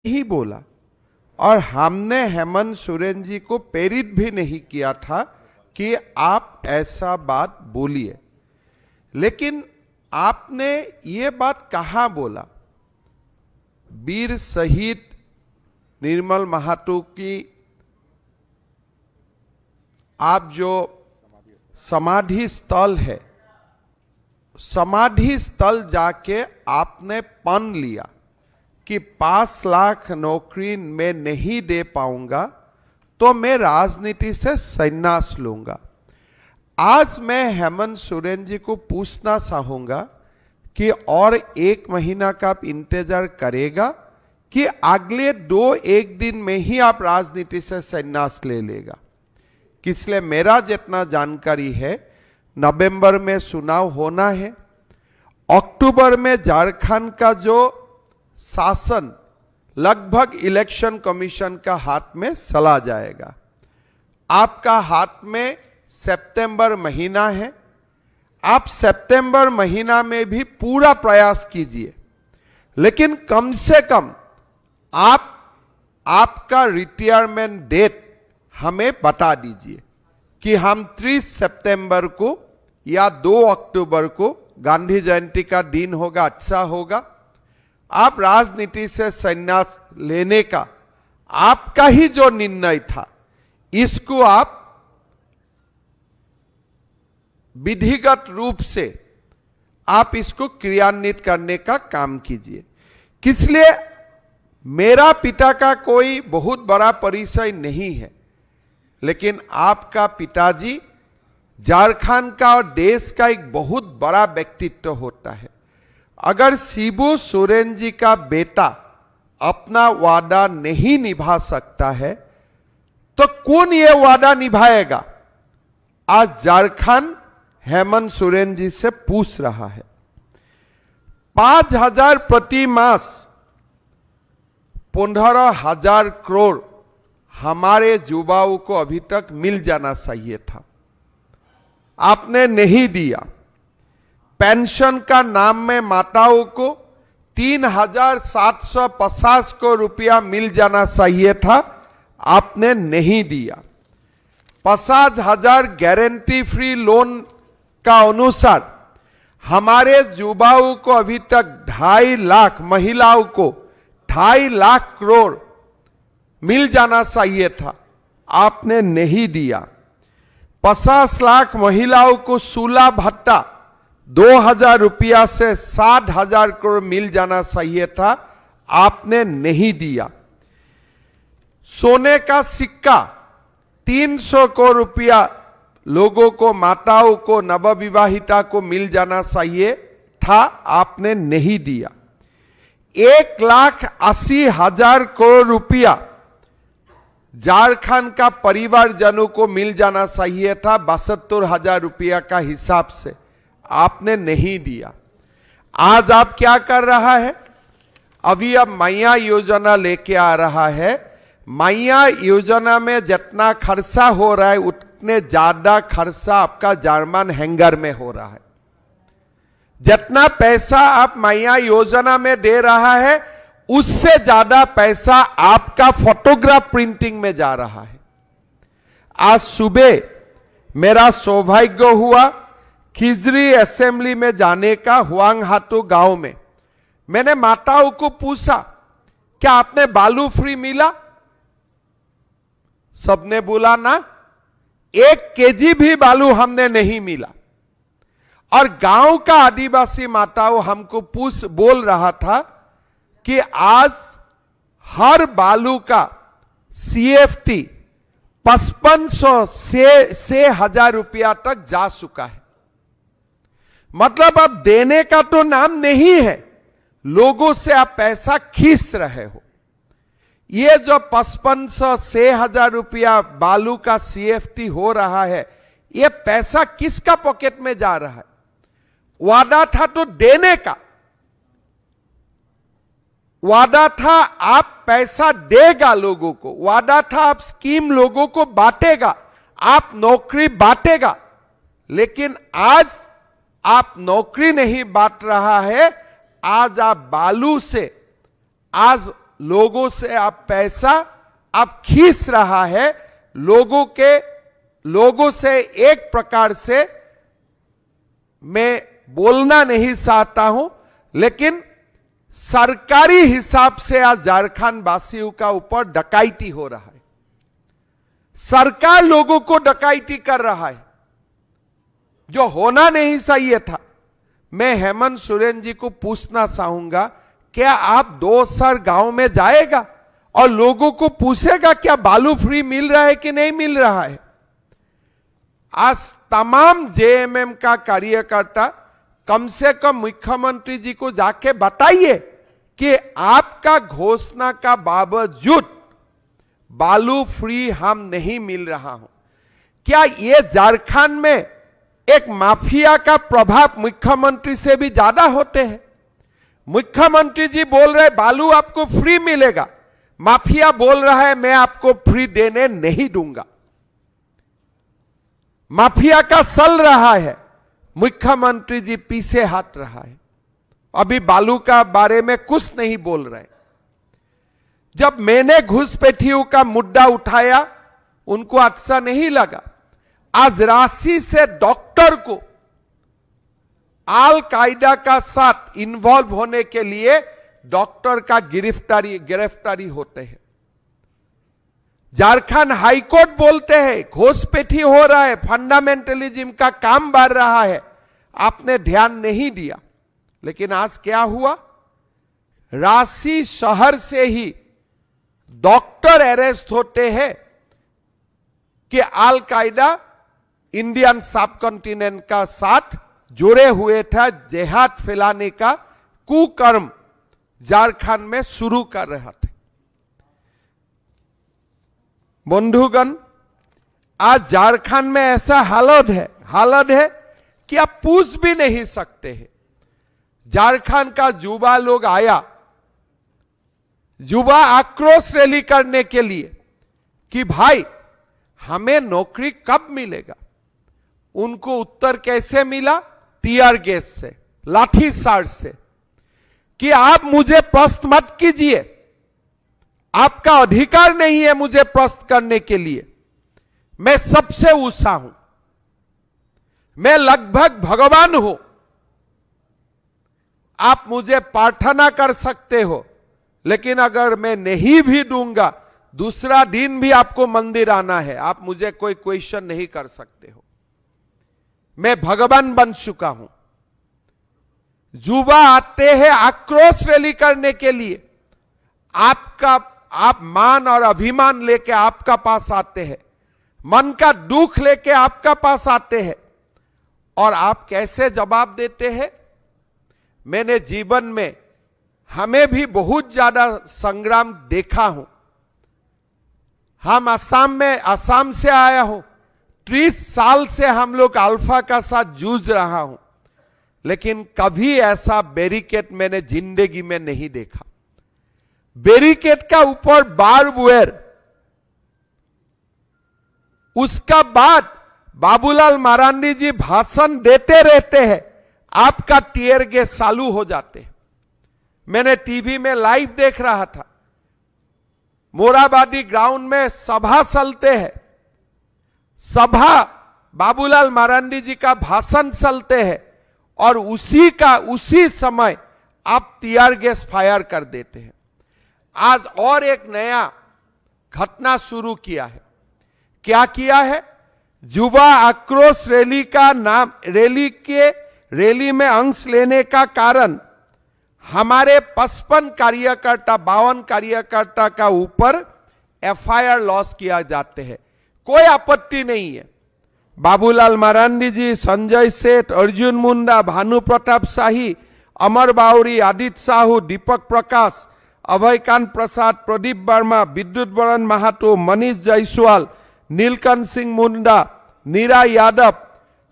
ही बोला और हमने हेमंत सोरेन जी को प्रेरित भी नहीं किया था कि आप ऐसा बात बोलिए, लेकिन आपने ये बात कहाँ बोला? वीर शहीद निर्मल महातो की आप जो समाधि स्थल है, समाधि स्थल जाके आपने पन लिया कि 5 लाख नौकरी मैं नहीं दे पाऊंगा तो मैं राजनीति से संन्यास लूंगा। आज मैं हेमंत सोरेन जी को पूछना चाहूंगा कि और 1 महीना का आप इंतजार करेगा कि अगले 2-1 दिन में ही आप राजनीति से संन्यास ले लेगा? इसलिए मेरा जितना जानकारी है, नवंबर में चुनाव होना है, अक्टूबर में झारखंड का जो शासन लगभग इलेक्शन कमीशन का हाथ में चला जाएगा। आपका हाथ में सितंबर महीना है, आप सितंबर महीना में भी पूरा प्रयास कीजिए, लेकिन कम से कम आपका रिटायरमेंट डेट हमें बता दीजिए कि हम 30 सितंबर को या 2 अक्टूबर को, गांधी जयंती का दिन होगा, अच्छा होगा, आप राजनीति से संन्यास लेने का आपका ही जो निर्णय था, इसको आप विधिगत रूप से आप इसको क्रियान्वित करने का काम कीजिए। इसलिए मेरा पिता का कोई बहुत बड़ा परिचय नहीं है, लेकिन आपका पिताजी झारखंड का और देश का एक बहुत बड़ा व्यक्तित्व होता है। अगर शिबू सोरेन जी का बेटा अपना वादा नहीं निभा सकता है तो कौन ये वादा निभाएगा? आज झारखंड हेमंत सोरेन जी से पूछ रहा है। 5,000 प्रति मास 15,000 करोड़ हमारे युवाओं को अभी तक मिल जाना चाहिए था, आपने नहीं दिया। पेंशन का नाम में माताओं को 3,750 को रुपया मिल जाना चाहिए था, आपने नहीं दिया। 50,000 गारंटी फ्री लोन का अनुसार हमारे युवाओं को अभी तक 2.5 लाख, महिलाओं को 2.5 लाख करोड़ मिल जाना चाहिए था, आपने नहीं दिया। 50 लाख महिलाओं को 16 भत्ता 2,000 रुपया से 60,000 करोड़ मिल जाना चाहिए था, आपने नहीं दिया। सोने का सिक्का 300 को रुपया लोगों को, माताओं को, नवविवाहिता को मिल जाना चाहिए था, आपने नहीं दिया। 1,80,000 करोड़ रुपया झारखंड का परिवारजनों को मिल जाना चाहिए था 72,000 रुपया का हिसाब से, आपने नहीं दिया। आज आप क्या कर रहा है? अभी अब मैया योजना लेके आ रहा है। मैया योजना में जितना खर्चा हो रहा है उतने ज्यादा खर्चा आपका जर्मन हैंगर में हो रहा है। जितना पैसा आप मैया योजना में दे रहा है उससे ज्यादा पैसा आपका फोटोग्राफ प्रिंटिंग में जा रहा है। आज सुबह मेरा सौभाग्य हुआ खिजरी असेंबली में जाने का, हुआंगहातो गांव में। मैंने माताओं को पूछा, क्या आपने बालू फ्री मिला? सबने बोला ना, 1 केजी भी बालू हमने नहीं मिला। और गांव का आदिवासी माताओं हमको बोल रहा था कि आज हर बालू का CFT 5500 से 6,000 रुपया तक जा चुका है। मतलब अब देने का तो नाम नहीं है, लोगों से आप पैसा खींच रहे हो। ये जो 5500 6,000 रुपया बालू का CFT हो रहा है, ये पैसा किसका पॉकेट में जा रहा है? वादा था तो देने का, वादा था आप पैसा देगा लोगों को, वादा था आप स्कीम लोगों को बांटेगा, आप नौकरी बांटेगा। लेकिन आज आप नौकरी नहीं बांट रहा है, आज आप बालू से आज लोगों से आप पैसा आप खींच रहा है, लोगों से एक प्रकार से मैं बोलना नहीं चाहता हूं, लेकिन सरकारी हिसाब से आज झारखंड वासियों का ऊपर डकैती हो रहा है। सरकार लोगों को डकैती कर रहा है, जो होना नहीं चाहिए था। मैं हेमंत सोरेन जी को पूछना चाहूंगा, क्या आप 2 सर गांव में जाएगा और लोगों को पूछेगा क्या बालू फ्री मिल रहा है कि नहीं मिल रहा है? आज तमाम जेएमएम का कार्यकर्ता कम से कम मुख्यमंत्री जी को जाके बताइए कि आपका घोषणा का बावजूद बालू फ्री हम नहीं मिल रहा हूं। क्या ये झारखंड में एक माफिया का प्रभाव मुख्यमंत्री से भी ज्यादा होते हैं? मुख्यमंत्री जी बोल रहे बालू आपको फ्री मिलेगा, माफिया बोल रहा है मैं आपको फ्री देने नहीं दूंगा। माफिया का चल रहा है, मुख्यमंत्री जी पीछे हट रहा है, अभी बालू का बारे में कुछ नहीं बोल रहे। जब मैंने घुसपैठियों का मुद्दा उठाया उनको अच्छा नहीं लगा। आज रांची से डॉक्टर को अल कायदा का साथ इन्वॉल्व होने के लिए डॉक्टर का गिरफ्तारी होते हैं। झारखंड हाईकोर्ट बोलते हैं घुसपैठी हो रहा है, फंडामेंटलिज्म का काम बढ़ रहा है, आपने ध्यान नहीं दिया। लेकिन आज क्या हुआ? रांची शहर से ही डॉक्टर अरेस्ट होते हैं कि अल कायदा इंडियन सब कॉन्टिनेंट का साथ जुड़े हुए था, जिहाद फैलाने का कुकर्म झारखंड में शुरू कर रहा थे। बंधुगण, आज झारखंड में ऐसा हालत है कि आप पूछ भी नहीं सकते हैं। झारखंड का युवा लोग आया, युवा आक्रोश रैली करने के लिए कि भाई हमें नौकरी कब मिलेगा। उनको उत्तर कैसे मिला? टीयर गैस से, लाठीचार्ज से, कि आप मुझे प्रश्न मत कीजिए, आपका अधिकार नहीं है मुझे प्रश्न करने के लिए, मैं सबसे ऊंचा हूं, मैं लगभग भगवान हूं, आप मुझे प्रार्थना कर सकते हो, लेकिन अगर मैं नहीं भी दूंगा, दूसरा दिन भी आपको मंदिर आना है, आप मुझे कोई क्वेश्चन नहीं कर सकते हो, मैं भगवान बन चुका हूं। युवा आते हैं आक्रोश रैली करने के लिए, आप मान और अभिमान लेके आपका पास आते हैं, मन का दुख लेके आपका पास आते हैं, और आप कैसे जवाब देते हैं? मैंने जीवन में हमें भी बहुत ज्यादा संग्राम देखा हूं। हम असम से आया हूं, 30 साल से हम लोग अल्फा का साथ जूझ रहा हूं, लेकिन कभी ऐसा बैरिकेड मैंने जिंदगी में नहीं देखा। बैरिकेड का ऊपर बार्ब वायर, उसका बाद बाबूलाल मरांडी जी भाषण देते रहते हैं, आपका टीयर गैस चालू हो जाते हैं। मैंने टीवी में लाइव देख रहा था, मोराबादी ग्राउंड में सभा चलते हैं, सभा बाबूलाल मरांडी जी का भाषण चलते हैं, और उसी समय आप टीयर गैस फायर कर देते हैं। आज और एक नया घटना शुरू किया है। क्या किया है? युवा आक्रोश रैली का नाम, रैली में अंश लेने का कारण हमारे 55 कार्यकर्ता 52 कार्यकर्ता का ऊपर एफआईआर लॉस किया जाते हैं। कोई आपत्ति नहीं है। बाबूलाल मरांडी जी, संजय सेठ, अर्जुन मुंडा, भानु प्रताप शाही, अमर बाउरी, आदित्य साहू, दीपक प्रकाश, अभयकांत प्रसाद, प्रदीप वर्मा, विद्युत बरन महातो, मनीष जायसवाल, नीलकंठ सिंह मुंडा, नीरा यादव,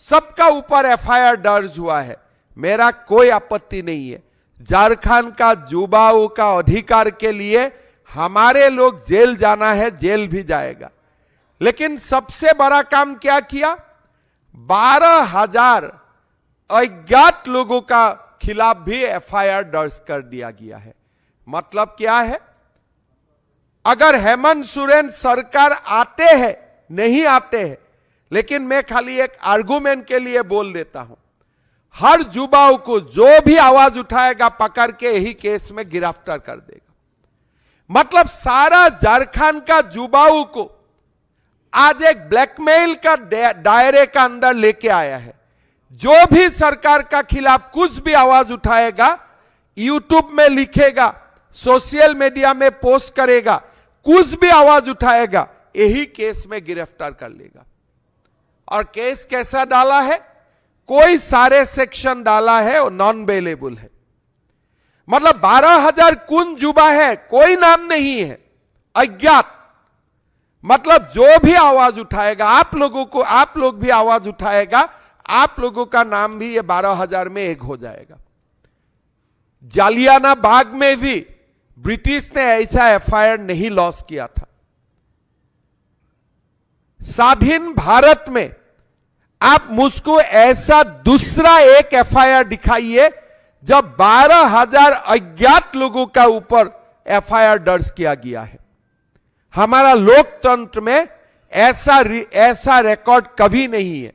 सबका ऊपर एफआईआर दर्ज हुआ है। मेरा कोई आपत्ति नहीं है। झारखंड का युवाओं का अधिकार के लिए हमारे लोग जेल जाना है, जेल भी जाएगा। लेकिन सबसे बड़ा काम क्या किया? 12,000 अज्ञात लोगों का खिलाफ भी एफआईआर दर्ज कर दिया गया है। मतलब क्या है? अगर हेमंत सोरेन सरकार आते हैं, नहीं आते हैं, लेकिन मैं खाली एक आर्गुमेंट के लिए बोल देता हूं, हर युवाओं को जो भी आवाज उठाएगा पकड़ के यही केस में गिरफ्तार कर देगा। मतलब सारा झारखंड का युवाओं को आज एक ब्लैकमेल का दायरे का अंदर लेके आया है। जो भी सरकार का खिलाफ कुछ भी आवाज उठाएगा, यूट्यूब में लिखेगा, सोशल मीडिया में पोस्ट करेगा, कुछ भी आवाज उठाएगा, यही केस में गिरफ्तार कर लेगा। और केस कैसा डाला है? कोई सारे सेक्शन डाला है और नॉन बेलेबल है। मतलब 12,000 कुन युवा है, कोई नाम नहीं है, अज्ञात। मतलब जो भी आवाज उठाएगा, आप लोग भी आवाज उठाएगा, आप लोगों का नाम भी ये 12,000 में एक हो जाएगा। जालियाना बाग में भी ब्रिटिश ने ऐसा एफआईआर नहीं लॉन्च किया था। स्वाधीन भारत में आप मुझको ऐसा दूसरा एक एफआईआर दिखाइए जब 12,000 अज्ञात लोगों का ऊपर एफआईआर दर्ज किया गया है। हमारा लोकतंत्र में ऐसा रिकॉर्ड कभी नहीं है।